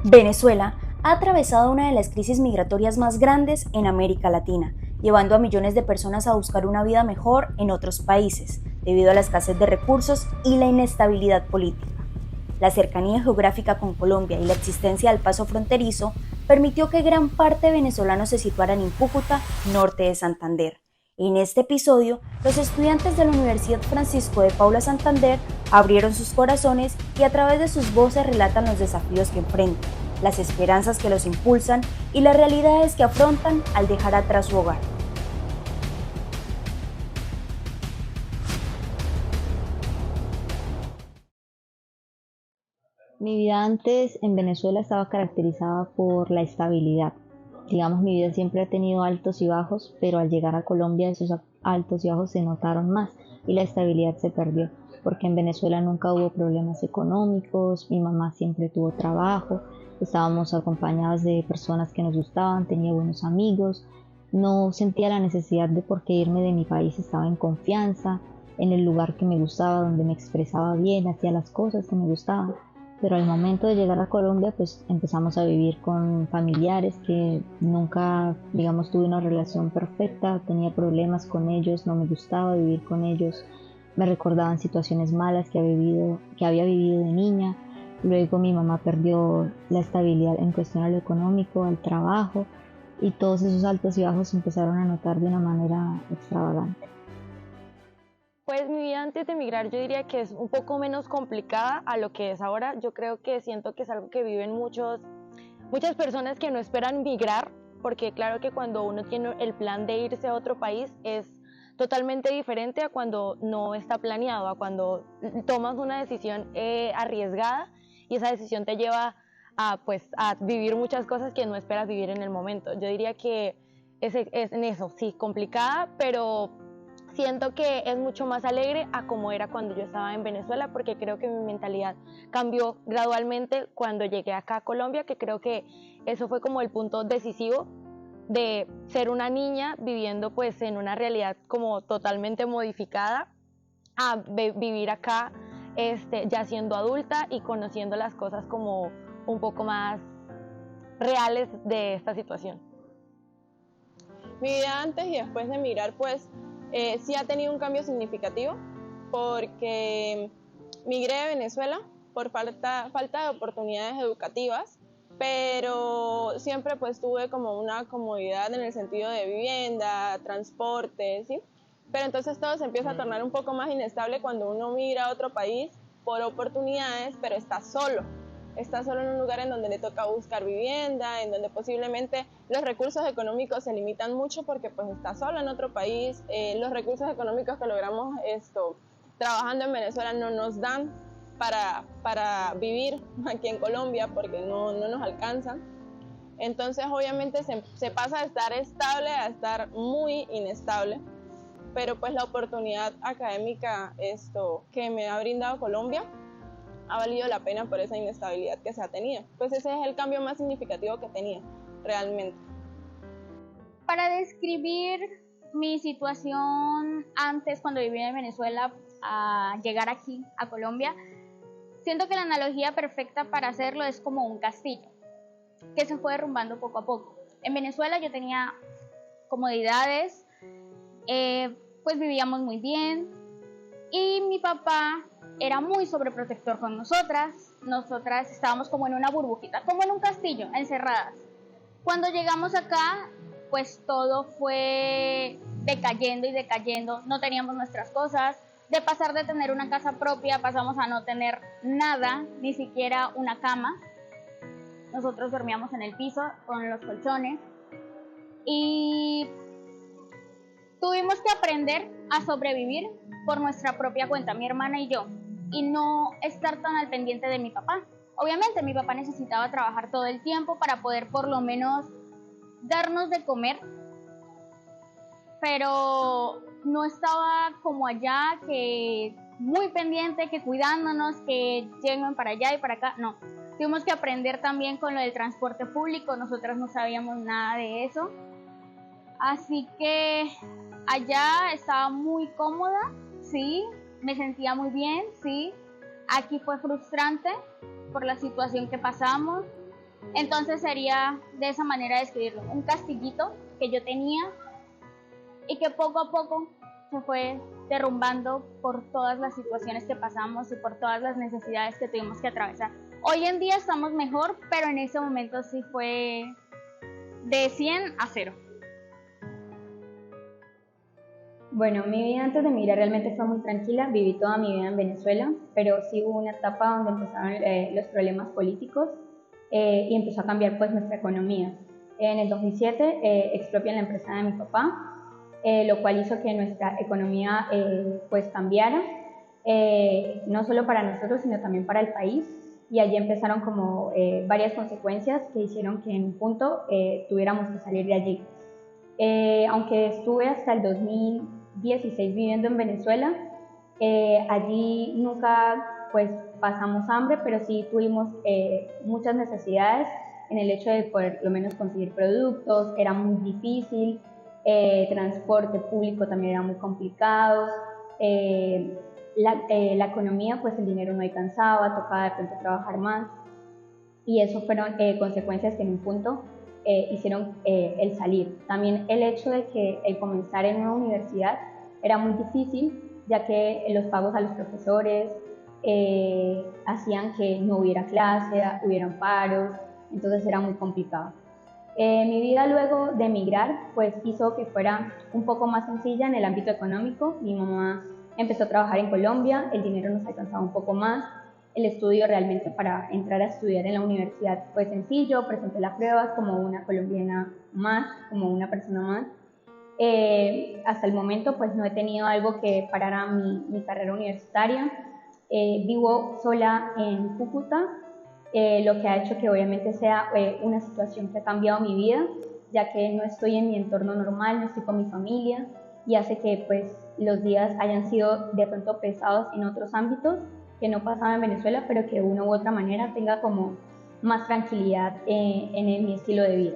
Venezuela ha atravesado una de las crisis migratorias más grandes en América Latina, llevando a millones de personas a buscar una vida mejor en otros países, debido a la escasez de recursos y la inestabilidad política. La cercanía geográfica con Colombia y la existencia del paso fronterizo permitió que gran parte de venezolanos se situaran en Cúcuta, norte de Santander. En este episodio, los estudiantes de la Universidad Francisco de Paula Santander abrieron sus corazones y a través de sus voces relatan los desafíos que enfrentan, las esperanzas que los impulsan y las realidades que afrontan al dejar atrás su hogar. Mi vida antes en Venezuela estaba caracterizada por la estabilidad. Digamos, mi vida siempre ha tenido altos y bajos, pero al llegar a Colombia esos altos y bajos se notaron más y la estabilidad se perdió, porque en Venezuela nunca hubo problemas económicos, mi mamá siempre tuvo trabajo, estábamos acompañados de personas que nos gustaban, tenía buenos amigos, no sentía la necesidad de por qué irme de mi país, estaba en confianza, en el lugar que me gustaba, donde me expresaba bien, hacía las cosas que me gustaban. Pero al momento de llegar a Colombia, pues empezamos a vivir con familiares que nunca, digamos, tuve una relación perfecta, tenía problemas con ellos, no me gustaba vivir con ellos, me recordaban situaciones malas que había vivido de niña. Luego mi mamá perdió la estabilidad en cuestión a lo económico, al trabajo, y todos esos altos y bajos se empezaron a notar de una manera extravagante. Pues mi vida antes de emigrar yo diría que es un poco menos complicada a lo que es ahora. Yo creo que siento que es algo que viven muchas personas que no esperan migrar, porque claro que cuando uno tiene el plan de irse a otro país es totalmente diferente a cuando no está planeado, a cuando tomas una decisión arriesgada y esa decisión te lleva a vivir muchas cosas que no esperas vivir en el momento. Yo diría que es en eso, sí, complicada, pero siento que es mucho más alegre a como era cuando yo estaba en Venezuela, porque creo que mi mentalidad cambió gradualmente cuando llegué acá a Colombia, que creo que eso fue como el punto decisivo de ser una niña viviendo pues en una realidad como totalmente modificada a vivir acá ya siendo adulta y conociendo las cosas como un poco más reales de esta situación. Mi vida antes y después de emigrar, pues sí ha tenido un cambio significativo porque migré de Venezuela por falta de oportunidades educativas, pero siempre pues tuve como una comodidad en el sentido de vivienda, transporte, ¿sí? Pero entonces todo se empieza a tornar un poco más inestable cuando uno migra a otro país por oportunidades, pero está solo en un lugar en donde le toca buscar vivienda, en donde posiblemente los recursos económicos se limitan mucho porque pues está solo en otro país, los recursos económicos que logramos trabajando en Venezuela no nos dan para vivir aquí en Colombia porque no nos alcanzan. Entonces obviamente se pasa de estar estable a estar muy inestable, pero pues la oportunidad académica que me ha brindado Colombia ha valido la pena por esa inestabilidad que se ha tenido. Pues ese es el cambio más significativo que tenía, realmente. Para describir mi situación antes, cuando vivía en Venezuela, a llegar aquí, a Colombia, siento que la analogía perfecta para hacerlo es como un castillo, que se fue derrumbando poco a poco. En Venezuela yo tenía comodidades, pues vivíamos muy bien, y mi papá era muy sobreprotector con nosotras estábamos como en una burbujita, como en un castillo, encerradas. Cuando llegamos acá, pues todo fue decayendo y decayendo, no teníamos nuestras cosas, de pasar de tener una casa propia pasamos a no tener nada, ni siquiera una cama. Nosotros dormíamos en el piso con los colchones y tuvimos que aprender a sobrevivir por nuestra propia cuenta, mi hermana y yo, y no estar tan al pendiente de mi papá. Obviamente mi papá necesitaba trabajar todo el tiempo para poder por lo menos darnos de comer, pero no estaba como allá, que muy pendiente, que cuidándonos, que lleguen para allá y para acá, no. Tuvimos que aprender también con lo del transporte público, nosotras no sabíamos nada de eso, así que allá estaba muy cómoda, sí, me sentía muy bien, sí. Aquí fue frustrante por la situación que pasamos, Entonces sería de esa manera describirlo, un castillito que yo tenía y que poco a poco se fue derrumbando por todas las situaciones que pasamos y por todas las necesidades que tuvimos que atravesar. Hoy en día estamos mejor, pero en ese momento sí fue de 100 a 0. Bueno, mi vida antes de emigrar realmente fue muy tranquila, viví toda mi vida en Venezuela, pero sí hubo una etapa donde empezaron los problemas políticos y empezó a cambiar pues nuestra economía. En el 2007 expropian la empresa de mi papá, lo cual hizo que nuestra economía pues cambiara, no solo para nosotros sino también para el país, y allí empezaron como varias consecuencias que hicieron que en un punto tuviéramos que salir de allí. Aunque estuve hasta el 2016 viviendo en Venezuela, allí nunca pues pasamos hambre, pero sí tuvimos muchas necesidades en el hecho de poder por lo menos conseguir productos, era muy difícil, transporte público también era muy complicado, la economía, pues el dinero no alcanzaba, tocaba de pronto trabajar más, y eso fueron consecuencias que en un punto hicieron el salir. También el hecho de que el comenzar en una universidad era muy difícil, ya que los pagos a los profesores hacían que no hubiera clase, hubieran paros, entonces era muy complicado. Mi vida luego de emigrar pues hizo que fuera un poco más sencilla en el ámbito económico. Mi mamá empezó a trabajar en Colombia, el dinero nos alcanzaba un poco más, el estudio realmente para entrar a estudiar en la universidad fue sencillo, presenté las pruebas como una colombiana más, como una persona más. Hasta el momento pues no he tenido algo que parara mi carrera universitaria. Vivo sola en Cúcuta, lo que ha hecho que obviamente sea una situación que ha cambiado mi vida, ya que no estoy en mi entorno normal, no estoy con mi familia, y hace que pues los días hayan sido de pronto pesados en otros ámbitos que no pasaba en Venezuela, pero que de una u otra manera tenga como más tranquilidad en mi estilo de vida.